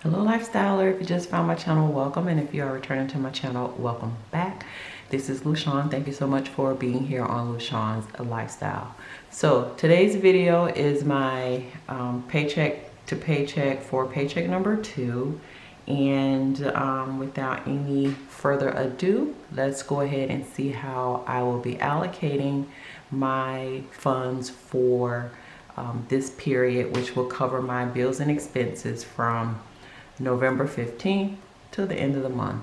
Hello lifestyler, if you just found my channel, welcome, and if you are returning to my channel, welcome back. This is Lushawn. Thank you so much for being here on Lushawn's Lifestyle. So today's video is my paycheck to paycheck for paycheck number 2, and without any further ado, let's go ahead and see how I will be allocating my funds for this period, which will cover my bills and expenses from November 15th to the end of the month.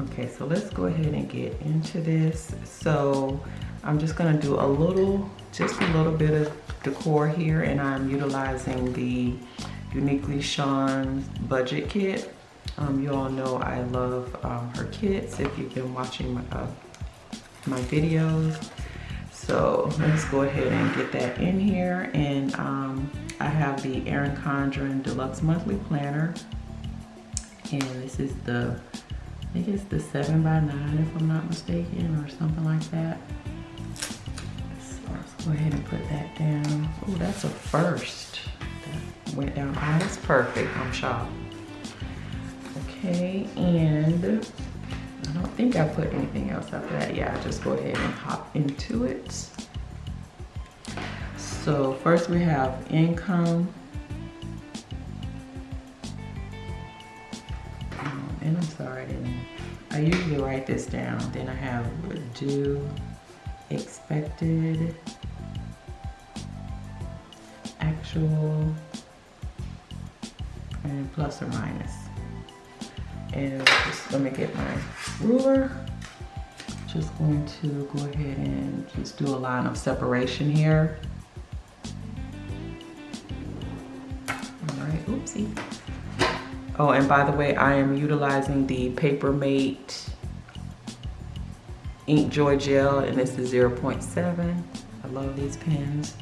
Okay, so let's go ahead and get into this. So I'm just gonna do just a little bit of decor here, and I'm utilizing the Uniquely Lushawn budget kit. You all know I love her kits if you've been watching my videos. So let's go ahead and get that in here. And I have the Erin Condren Deluxe monthly planner, and this is I think it's the 7x9 if I'm not mistaken, or something like that. So let's go ahead and put that down. Oh, that's a first. That went down almost perfect. I'm shocked. Okay, and I don't think I put anything else after that. Yeah, I'll just go ahead and hop into it. So first we have income. And I'm sorry, I usually write this down. Then I have due, expected, actual, and plus or minus. And just let me get my ruler. Just going to go ahead and just do a line of separation here. All right, oopsie. Oh, and by the way, I am utilizing the Papermate Ink Joy Gel, and this is 0.7. I love these pens.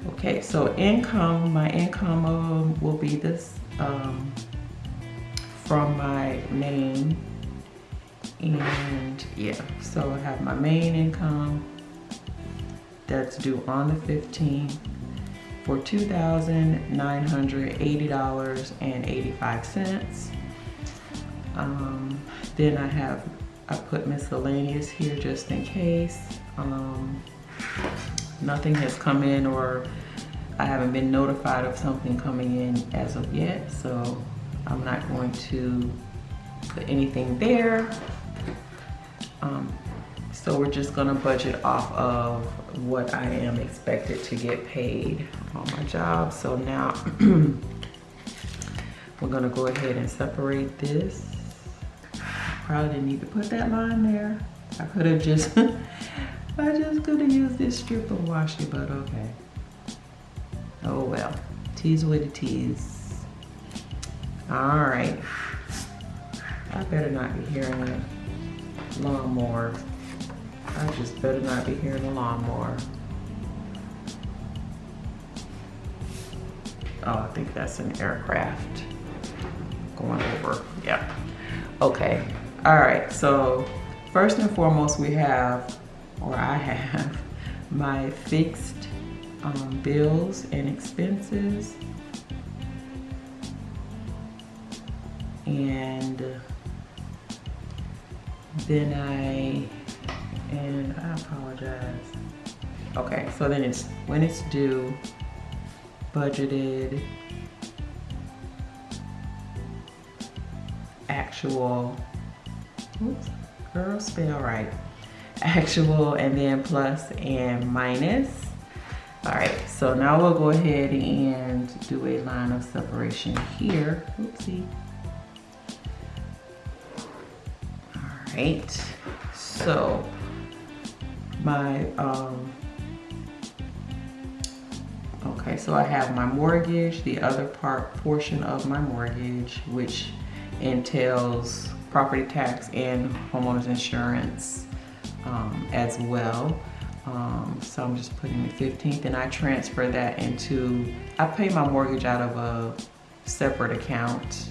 Okay, so my income will be this from my name. And yeah, so I have my main income that's due on the 15th for $2,980.85. Then I put miscellaneous here just in case. Nothing has come in, or I haven't been notified of something coming in as of yet, so I'm not going to put anything there. So we're just gonna budget off of what I am expected to get paid on my job. So now we're gonna go ahead and separate this. Probably didn't need to put that line there. I could have just, I just could have used this strip of washi, but okay. Oh well, tease with a tease. All right, I better not be hearing a lawnmower. I just better not be hearing a lawnmower. Oh, I think that's an aircraft going over. Yeah. Okay. All right. So first and foremost, I have my fixed bills and expenses, and then I apologize. Okay, so then it's when it's due, budgeted, actual, oops, girl, spell right, actual, and then plus and minus. All right, so now we'll go ahead and do a line of separation here. Oopsie. All right, so my okay, so I have my mortgage, the other portion of my mortgage, which entails property tax and homeowners insurance as well. So I'm just putting the 15th, and I transfer that I pay my mortgage out of a separate account.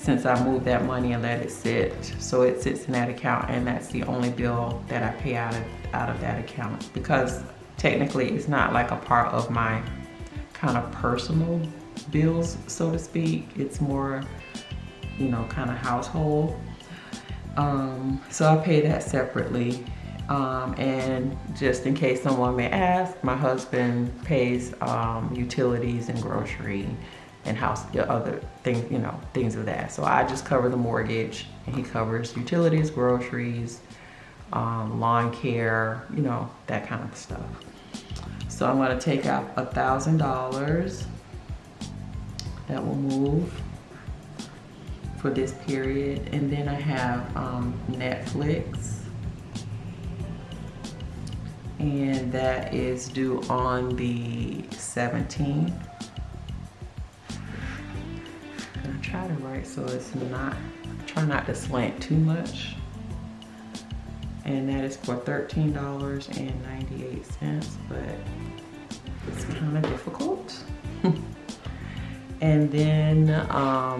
since I moved that money and let it sit. So it sits in that account, and that's the only bill that I pay out of that account, because technically it's not like a part of my kind of personal bills, so to speak. It's more, you know, kind of household. So I pay that separately. And just in case someone may ask, my husband pays utilities and grocery and house, other things, you know, things of that. So I just cover the mortgage, and he covers utilities, groceries, lawn care, you know, that kind of stuff. So I'm gonna take out $1,000. That will move for this period. And then I have Netflix, and that is due on the 17th. And I try to write so it's not, try not to slant too much. And that is for $13.98, but it's kind of difficult. And then I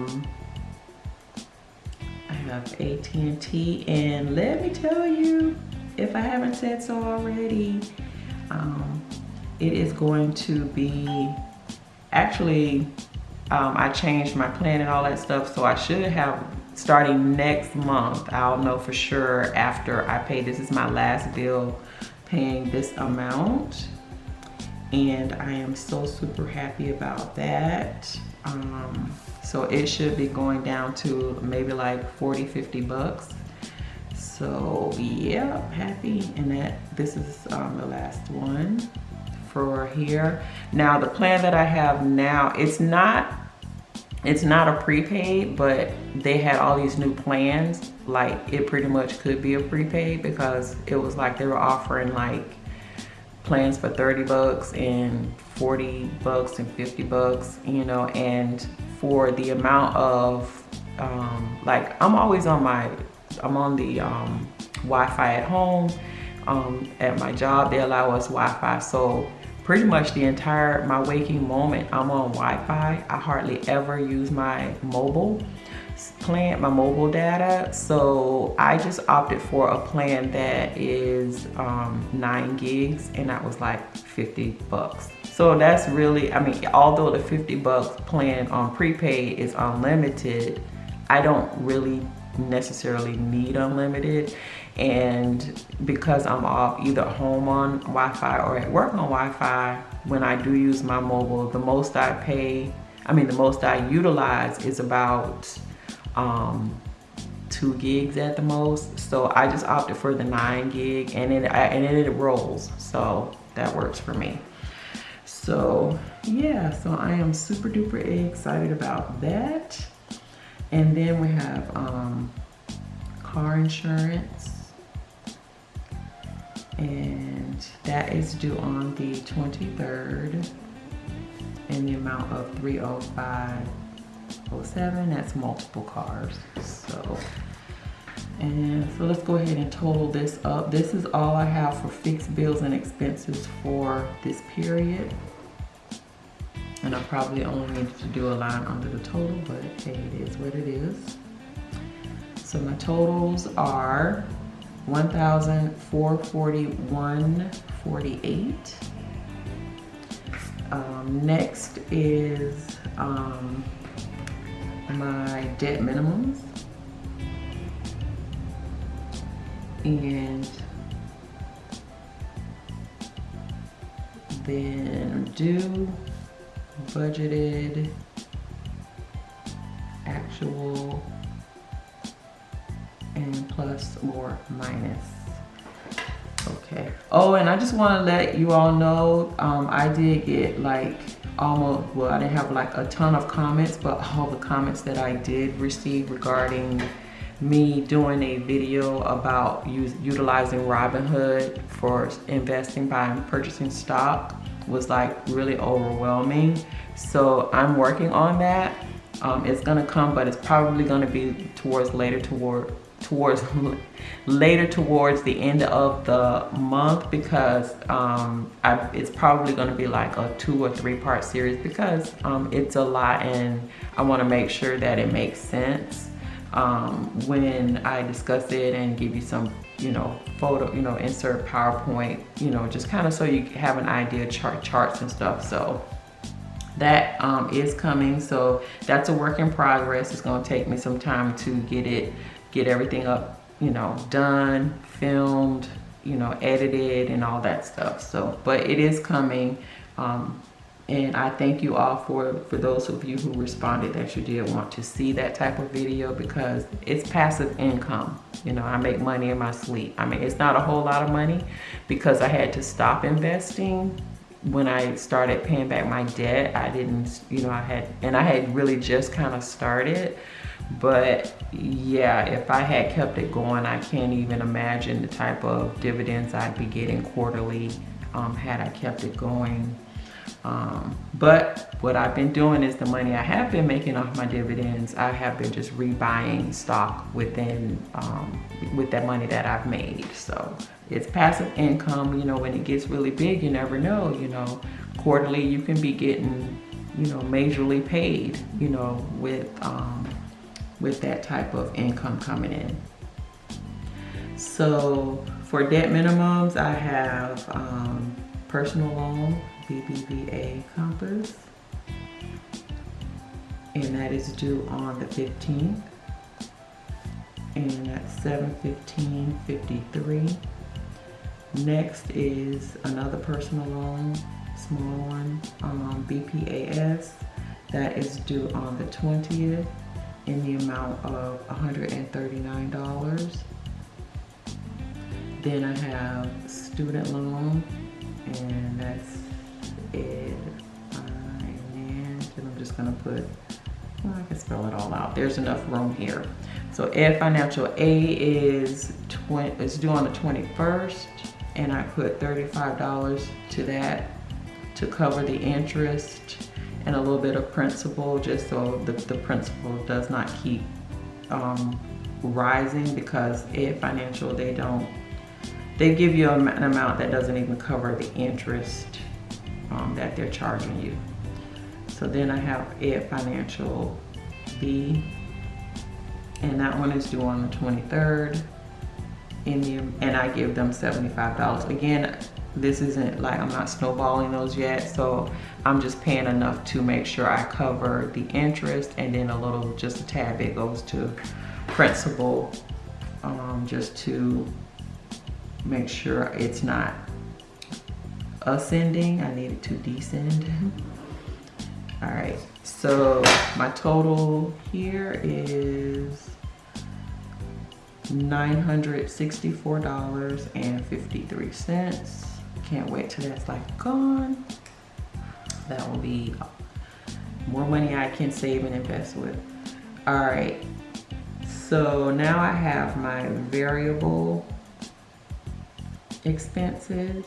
have AT&T, and let me tell you, if I haven't said so already, it is going to be, actually, I changed my plan and all that stuff, so I should have, starting next month, I'll know for sure after I pay. This is my last bill paying this amount, and I am so super happy about that. So it should be going down to maybe like 40, 50 bucks. So yeah, I'm happy. And that this is the last one for here. Now the plan that I have now, it's not a prepaid, but they had all these new plans. Like it pretty much could be a prepaid, because it was like they were offering like plans for 30 bucks and 40 bucks and 50 bucks, you know, and for the amount of, like I'm always on the Wi-Fi at home. At my job, they allow us Wi-Fi. So pretty much my waking moment, I'm on Wi-Fi. I hardly ever use my mobile plan, my mobile data. So I just opted for a plan that is 9 gigs, and that was like 50 bucks. So that's really, I mean, although the 50 bucks plan on prepaid is unlimited, I don't really necessarily need unlimited. And because I'm off either home on Wi-Fi or at work on Wi-Fi, when I do use my mobile, the most I utilize is about 2 gigs at the most. So I just opted for the 9 gig, and it rolls. So that works for me. So yeah, so I am super duper excited about that. And then we have car insurance, and that is due on the 23rd in the amount of $305.07. That's multiple cars. So, and so let's go ahead and total this up. This is all I have for fixed bills and expenses for this period. And I probably only needed to do a line under the total, but hey, it is what it is. So my totals are $1,441.48. Next is my debt minimums, and then due, budgeted, actual, and plus or minus. Okay. Oh, and I just want to let you all know, I did get like almost, well, I didn't have like a ton of comments, but all the comments that I did receive regarding me doing a video about utilizing Robinhood for investing by purchasing stock was like really overwhelming. So I'm working on that. It's gonna come, but it's probably gonna be later towards later towards the end of the month, because it's probably going to be like a 2 or 3 part series, because it's a lot and I want to make sure that it makes sense when I discuss it and give you some, you know, photo, you know, insert PowerPoint, you know, just kind of so you have an idea, charts and stuff. So that is coming. So that's a work in progress. It's going to take me some time to get everything up, you know, done, filmed, you know, edited and all that stuff. So, but it is coming. And I thank you all for those of you who responded that you did want to see that type of video, because it's passive income. You know, I make money in my sleep. I mean, it's not a whole lot of money because I had to stop investing when I started paying back my debt. I didn't, you know, I had really just kind of started. But yeah, if I had kept it going, I can't even imagine the type of dividends I'd be getting quarterly had I kept it going. But what I've been doing is the money I have been making off my dividends, I have been just rebuying stock within with that money that I've made. So it's passive income. You know, when it gets really big, you never know. You know, quarterly you can be getting, you know, majorly paid, you know, with that type of income coming in. So for debt minimums, I have personal loan, BBVA Compass, and that is due on the 15th, and that's 7/15/53. Next is another personal loan, small one, BPAS, that is due on the 20th in the amount of $139. Then I have student loan, and that's finance, and I'm just gonna put, well, I can spell it all out. There's enough room here. So Ed Financial A is due on the 21st, and I put $35 to that to cover the interest and a little bit of principal, just so the principal does not keep rising, because Ed Financial, they give you an amount that doesn't even cover the interest that they're charging you. So then I have Ed Financial B, and that one is due on the 23rd, and I give them $75. Again, this isn't like, I'm not snowballing those yet, so I'm just paying enough to make sure I cover the interest, and then a little, just a tad bit goes to principal, just to make sure it's not ascending. I need it to descend. All right, so my total here is $964.53. Can't wait till that's like gone. That will be more money I can save and invest with. All right, so now I have my variable expenses,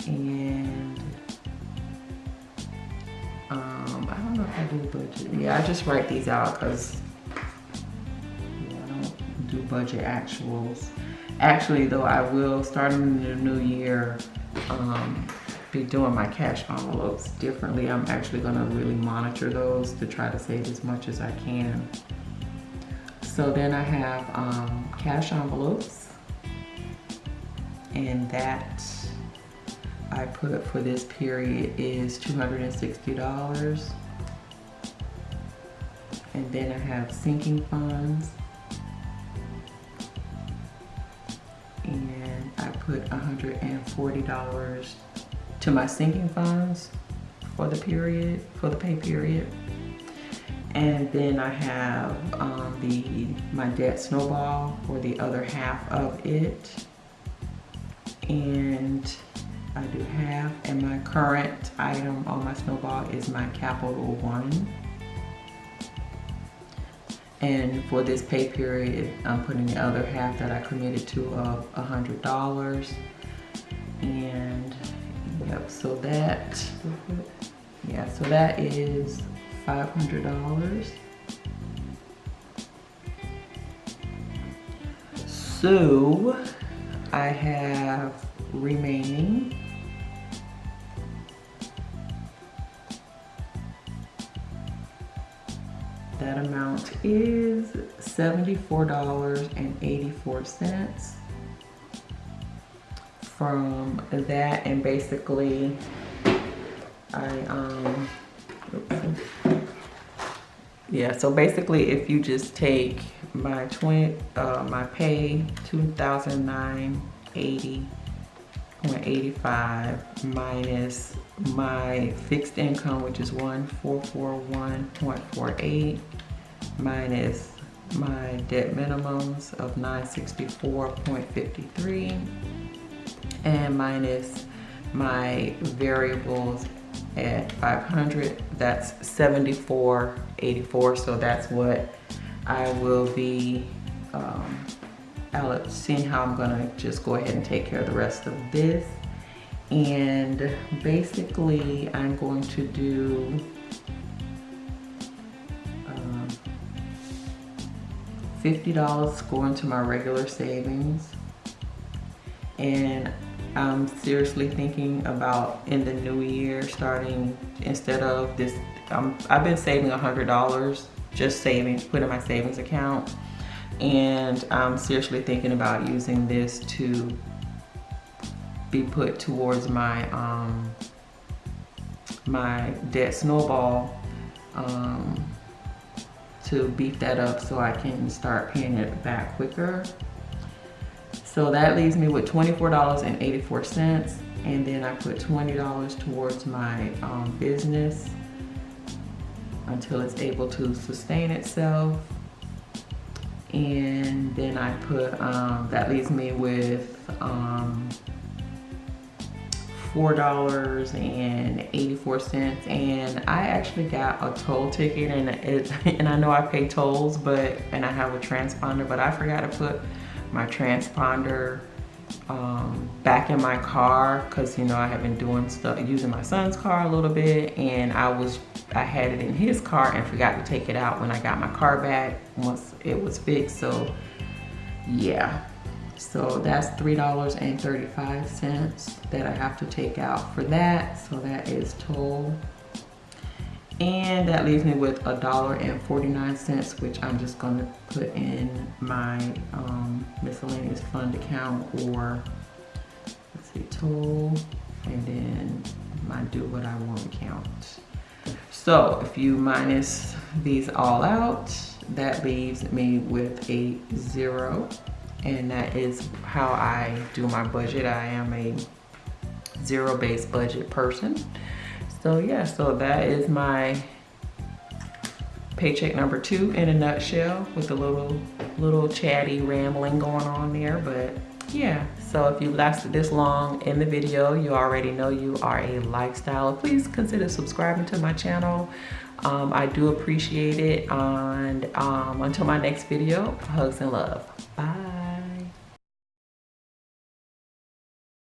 and I don't know if I do budget. Yeah, I just write these out because I don't do budget actuals. Actually though, I will, starting in the new year, be doing my cash envelopes differently. I'm actually gonna really monitor those to try to save as much as I can. So then I have cash envelopes, and that I put for this period is $260. And then I have sinking funds, and I put $140 to my sinking funds for the period, for the pay period. And then I have my debt snowball for the other half of it. And I do half, and my current item on my snowball is my Capital One. And for this pay period, I'm putting the other half that I committed to of $100. And yep, so that, yeah, so that is $500. So I have remaining that amount is $74.84 from that. And basically so basically if you just take my my pay, 2,980.85 minus my fixed income, which is 1,441.48, minus my debt minimums of 964.53, and minus my variables at 500, that's 74.84. So that's what I will be seeing how I'm gonna just go ahead and take care of the rest of this. And basically I'm going to do $50 going to my regular savings. And I'm seriously thinking about in the new year starting, instead of this, I've been saving $100, just saving, put in my savings account. And I'm seriously thinking about using this to be put towards my my debt snowball, to beef that up so I can start paying it back quicker. So that leaves me with $24.84, and then I put $20 towards my business until it's able to sustain itself. And then I put, that leaves me with $4.84, and I actually got a toll ticket, and I know I pay tolls, and I have a transponder, but I forgot to put my transponder back in my car, because you know I have been doing stuff, using my son's car a little bit, and I had it in his car and forgot to take it out when I got my car back once it was fixed. So yeah, so that's $3.35 that I have to take out for that. So that is toll. And that leaves me with $1.49, which I'm just gonna put in my miscellaneous fund account, or let's see, toll, and then my do what I want account. So if you minus these all out, that leaves me with a 0. And that is how I do my budget. I am a zero-based budget person. So yeah, so that is my paycheck number 2 in a nutshell, with a little chatty rambling going on there. But yeah, so if you lasted this long in the video, you already know you are a lifestyle. Please consider subscribing to my channel. I do appreciate it. And until my next video, hugs and love. Bye.